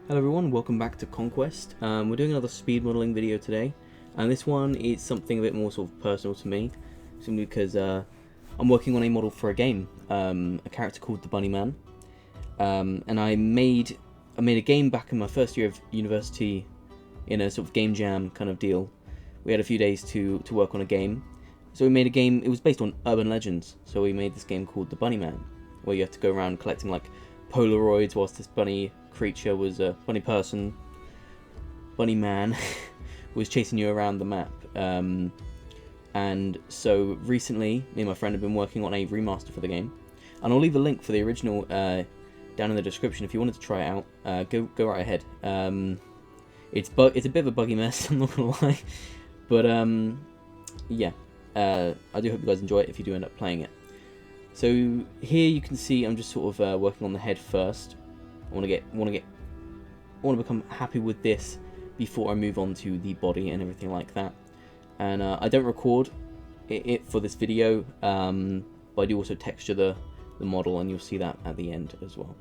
Hello everyone, welcome back to Conquest. We're doing another speed modelling video today, and this one is something a bit more sort of personal to me, simply because I'm working on a model for a game, a character called the Bunnyman, and I made a game back in my first year of university in a sort of game jam kind of deal. We had a few days to work on a game, so we made a game. It was based on urban legends, so we made this game called the Bunnyman, where you have to go around collecting like Polaroids whilst this bunny creature was a bunny person, bunny man, was chasing you around the map. And so recently, me and my friend have been working on a remaster for the game, and I'll leave a link for the original down in the description if you wanted to try it out. Go right ahead. It's a bit of a buggy mess, I'm not gonna lie, but yeah, I do hope you guys enjoy it if you do end up playing it. So here you can see I'm just sort of working on the head first. I want to become happy with this before I move on to the body and everything like that. And I don't record it for this video, but I do also texture the model, and you'll see that at the end as well.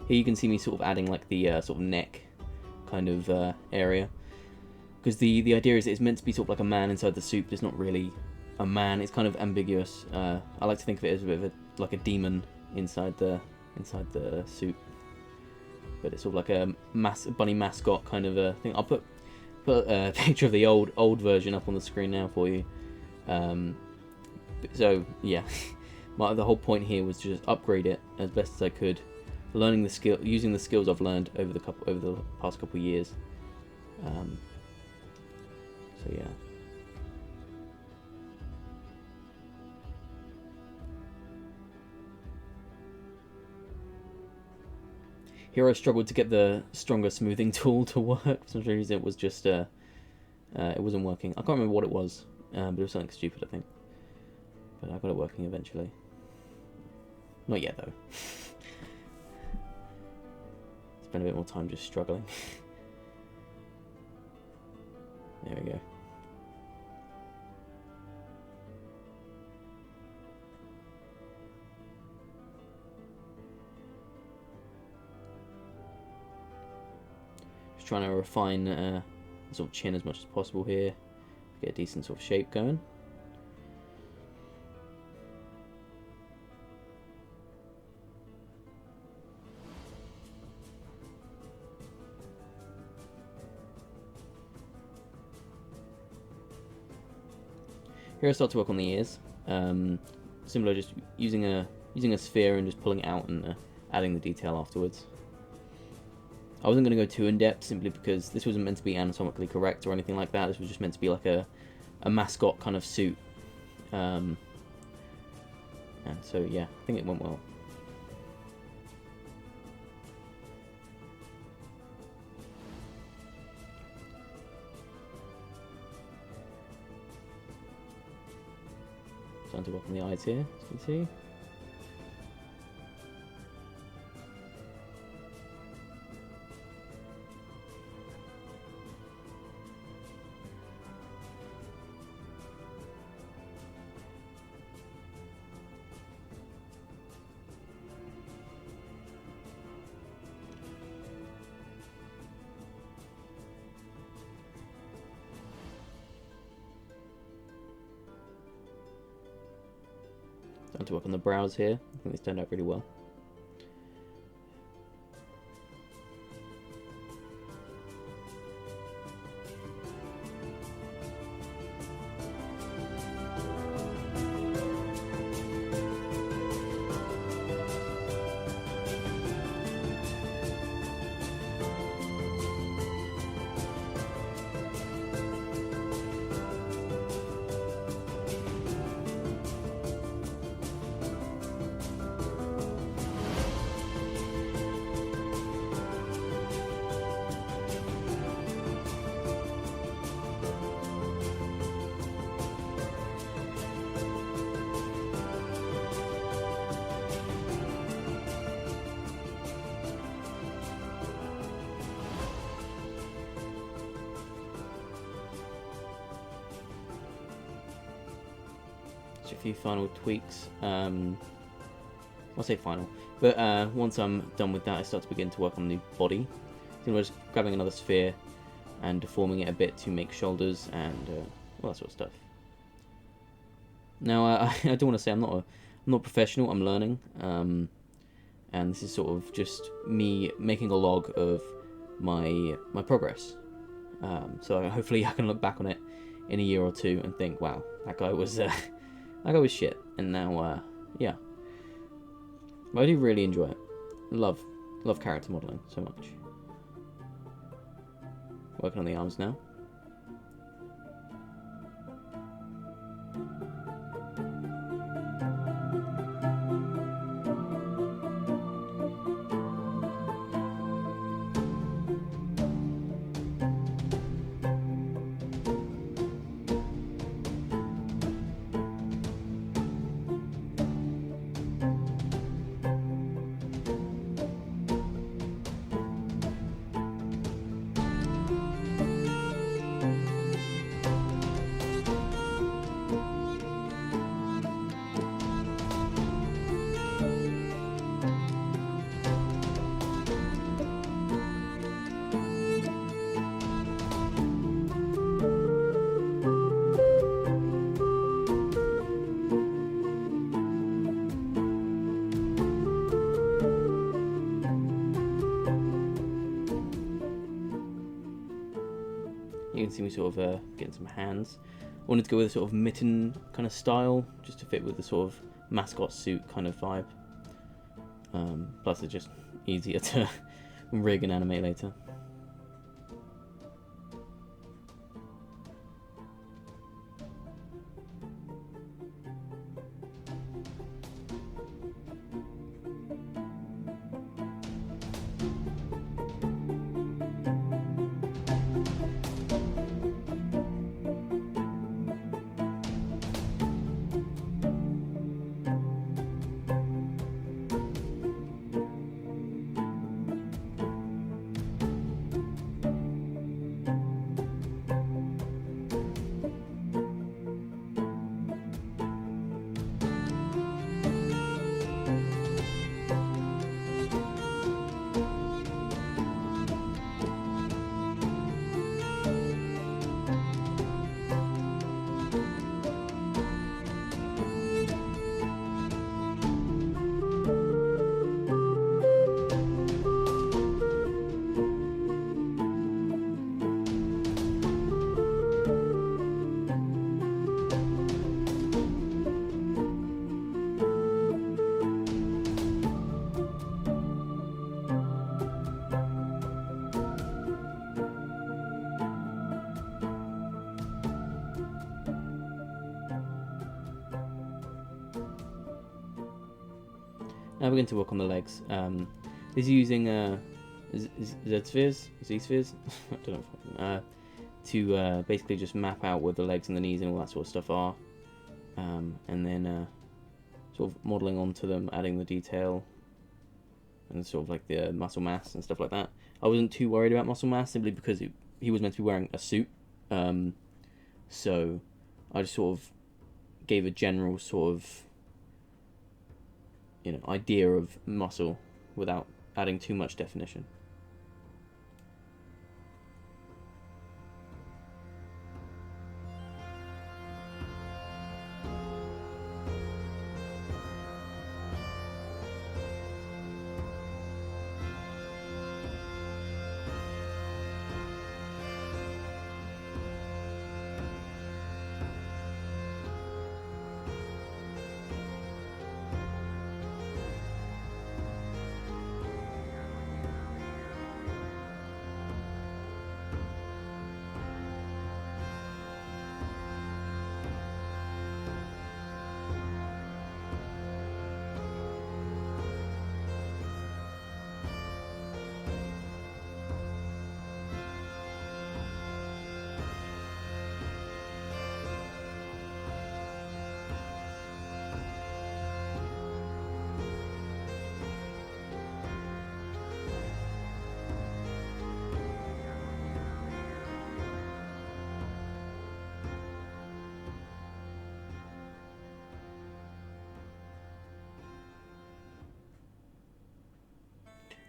Here you can see me sort of adding like the sort of neck kind of area, because the idea is that it's meant to be sort of like a man inside the suit, but it's not really a man. It's kind of ambiguous. I like to think of it as a bit of like a demon inside the suit, but it's sort of like a bunny mascot kind of a thing. I'll put a picture of the old version up on the screen now for you. So yeah, the whole point here was to just upgrade it as best as I could, using the skills I've learned over the past couple of years. So yeah. Here I struggled to get the stronger smoothing tool to work. For some reason it was just it wasn't working. I can't remember what it was, but it was something stupid, I think. But I got it working eventually. Not yet though. Spent a bit more time just struggling. There we go. Just trying to refine the sort of chin as much as possible here, get a decent sort of shape going. Here I start to work on the ears. Similar, just using a sphere and just pulling it out and adding the detail afterwards. I wasn't going to go too in depth simply because this wasn't meant to be anatomically correct or anything like that. This was just meant to be like a mascot kind of suit. And so yeah, I think it went well. Starting to work on the eyes here, as you can see. Starting to work on the brows here. I think this turned out really well. a few final tweaks. I'll say final, but once I'm done with that, I start to begin to work on the body. So we're just grabbing another sphere and deforming it a bit to make shoulders and all that sort of stuff. Now, I do want to say I'm not professional. I'm learning, and this is sort of just me making a log of my progress. So hopefully I can look back on it in a year or two and think, wow, that guy was shit. And now, yeah, but I do really enjoy it. Love character modeling so much. Working on the arms now. You can see me sort of getting some hands. I wanted to go with a sort of mitten kind of style, just to fit with the sort of mascot suit kind of vibe. Plus it's just easier to rig and animate later. Now we're going to work on the legs. This is using Z-spheres? Z-spheres? I don't know. To basically just map out where the legs and the knees and all that sort of stuff are. And then sort of modelling onto them, adding the detail and sort of like the muscle mass and stuff like that. I wasn't too worried about muscle mass simply because he was meant to be wearing a suit. So I just sort of gave a general sort of idea of muscle without adding too much definition.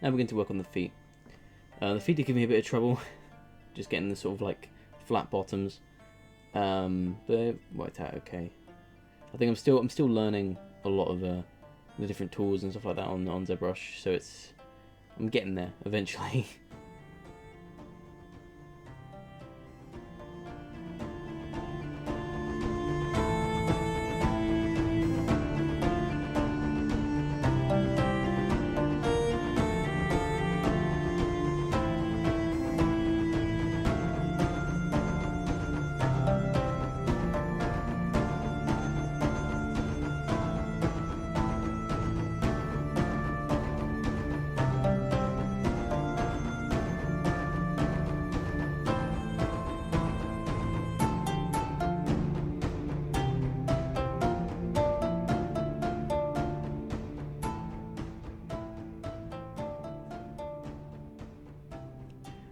Now we're going to work on the feet. The feet did give me a bit of trouble, just getting the sort of like flat bottoms, but it worked out okay. I think I'm still learning a lot of the different tools and stuff like that on ZBrush, so I'm getting there eventually.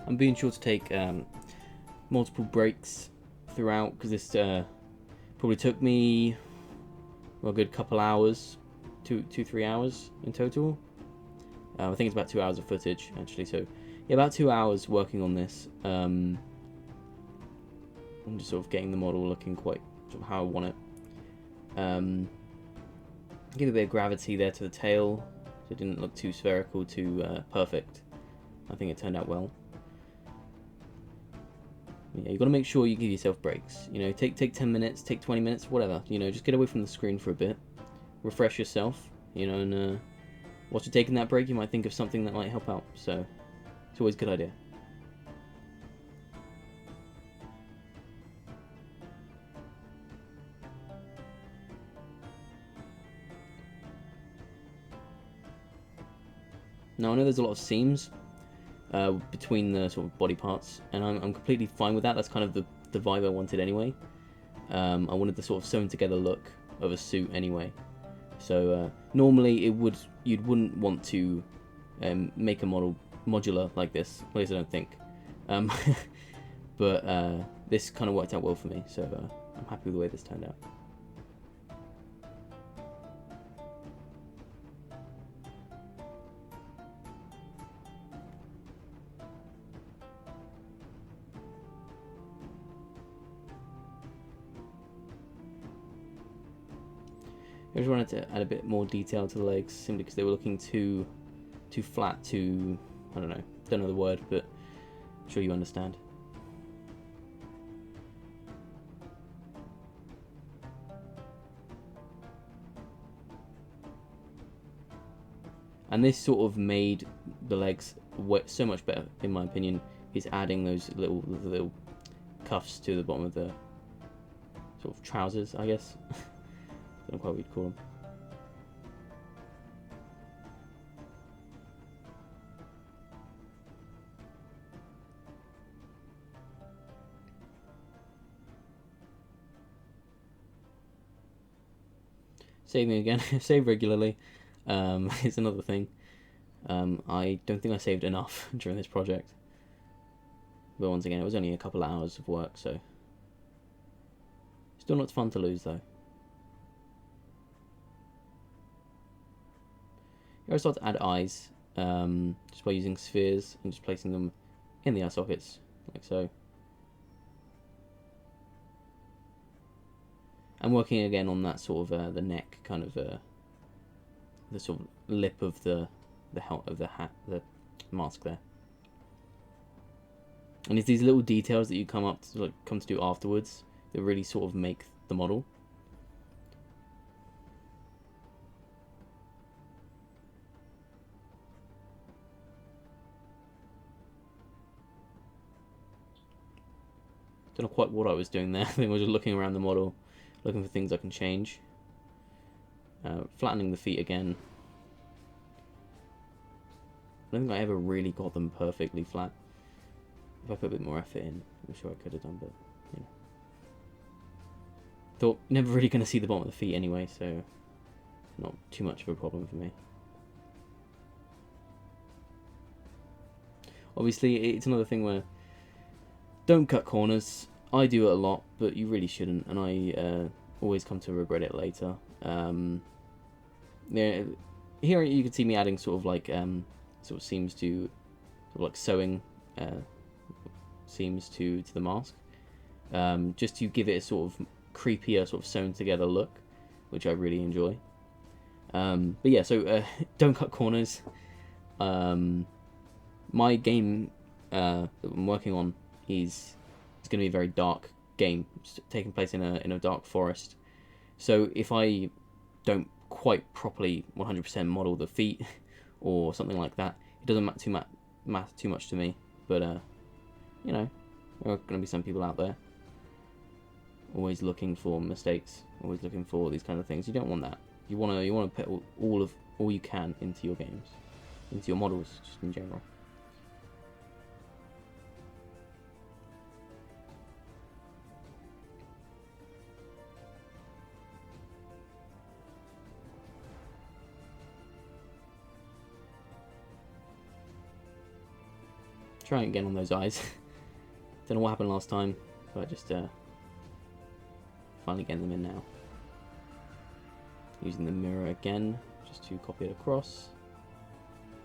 I'm being sure to take multiple breaks throughout, because this probably took me a good couple hours, 3 hours in total. I think it's about 2 hours of footage actually, so yeah, about 2 hours working on this. I'm just sort of getting the model looking quite sort of how I want it. Give a bit of gravity there to the tail, so it didn't look too spherical, too perfect. I think it turned out well. Yeah, you got to make sure you give yourself breaks. You know, take 10 minutes, take 20 minutes, whatever. You know, just get away from the screen for a bit, refresh yourself. You know, and whilst you're taking that break, you might think of something that might help out. So it's always a good idea. Now I know there's a lot of seams between the sort of body parts, and I'm completely fine with that. That's kind of the vibe I wanted anyway. I wanted the sort of sewn together look of a suit anyway. So normally you wouldn't want to make a model modular like this. At least I don't think. But this kind of worked out well for me, so I'm happy with the way this turned out. I just wanted to add a bit more detail to the legs, simply because they were looking too flat, I don't know the word, but I'm sure you understand. And this sort of made the legs so much better, in my opinion, is adding those little cuffs to the bottom of the sort of trousers, I guess. I don't know quite what you'd call them. Saving again, save regularly is another thing. I don't think I saved enough during this project. But once again, it was only a couple of hours of work, so still not fun to lose though. Here I start to add eyes, just by using spheres and just placing them in the eye sockets, like so. I'm working again on that sort of the neck, kind of the sort of lip of the hat, the mask there. And it's these little details that you come to do afterwards that really sort of make the model. Don't know quite what I was doing there. I think I was just looking around the model, looking for things I can change. Flattening the feet again. I don't think I ever really got them perfectly flat. If I put a bit more effort in, I'm sure I could have done, but you know. Thought never really going to see the bottom of the feet anyway, so not too much of a problem for me. Obviously, it's another thing where don't cut corners. I do it a lot, but you really shouldn't, and I always come to regret it later. Yeah, here you can see me adding sort of like sort of seams to, sort of like sewing seams to the mask, just to give it a sort of creepier, sort of sewn together look, which I really enjoy. But yeah, so don't cut corners. My game that I'm working on is going to be a very dark game, taking place in a dark forest. So if I don't quite properly 100% model the feet or something like that, it doesn't matter too much to me. But you know, there are going to be some people out there always looking for mistakes, always looking for these kind of things. You don't want that. You want to put all you can into your games, into your models, just in general. Trying again on those eyes. Don't know what happened last time, but just finally getting them in now. Using the mirror again, just to copy it across,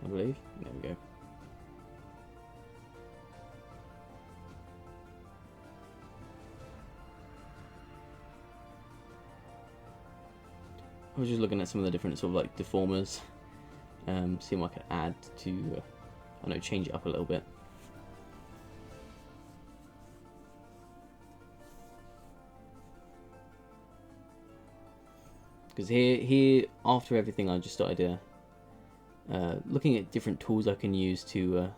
I believe. There we go. I was just looking at some of the different sort of like deformers, seeing what I could add to, I don't know, change it up a little bit. Because here, after everything, I just started looking at different tools I can use to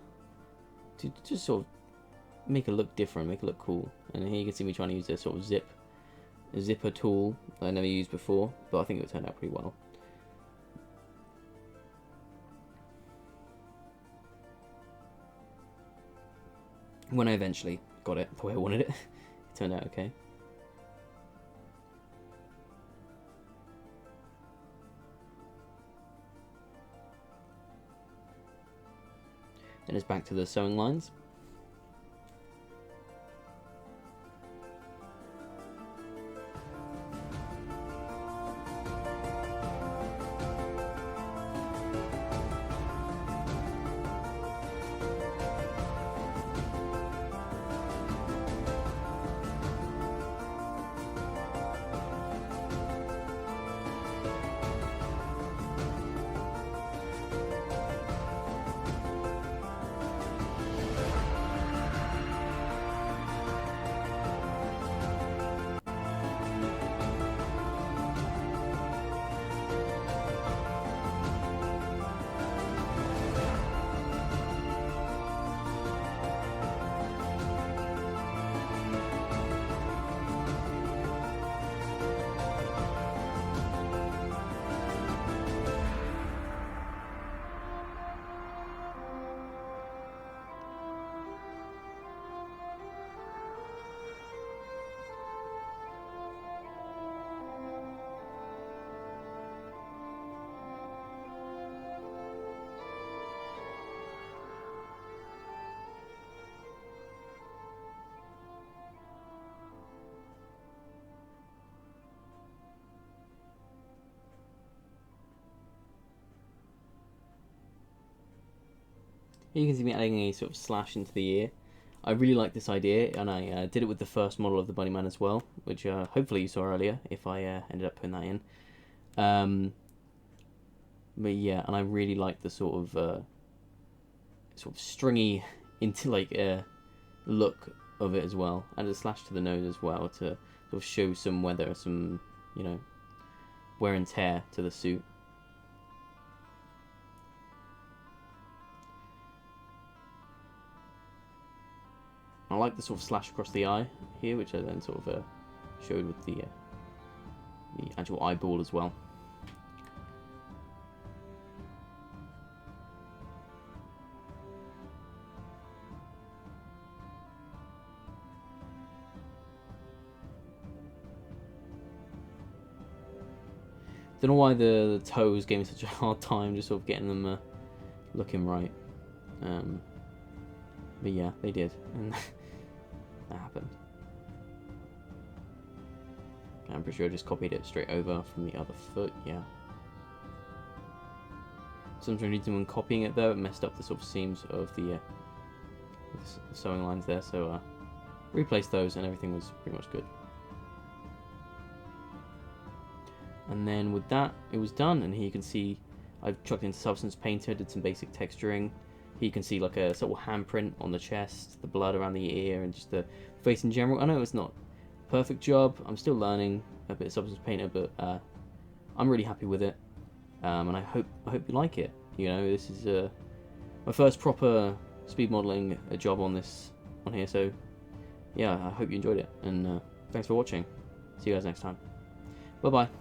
just sort of make it look different, make it look cool. And here you can see me trying to use a sort of zipper tool that I never used before, but I think it turned out pretty well. When I eventually got it the way I wanted it, it turned out okay. Then it's back to the sewing lines. Here you can see me adding a sort of slash into the ear. I really like this idea, and I did it with the first model of the Bunnyman as well, which hopefully you saw earlier, if I ended up putting that in. But yeah, and I really like the sort of stringy into like look of it as well. Added a slash to the nose as well to sort of show some weather, some, you know, wear and tear to the suit. I like the sort of slash across the eye here, which I then sort of showed with the actual eyeball as well. Don't know why the toes gave me such a hard time just sort of getting them looking right. But yeah, they did, and that happened. I'm pretty sure I just copied it straight over from the other foot, yeah. Sometimes when copying it though, it messed up the sort of seams of the sewing lines there, so replaced those and everything was pretty much good. And then with that, it was done, and here you can see I've chucked into Substance Painter, did some basic texturing. Here you can see like a sort of handprint on the chest, the blood around the ear, and just the face in general. I know it's not a perfect job, I'm still learning a bit of Substance Painter, but I'm really happy with it, and I hope you like it. You know, this is my first proper speed modeling job on here, so yeah, I hope you enjoyed it, and thanks for watching. See you guys next time. Bye bye.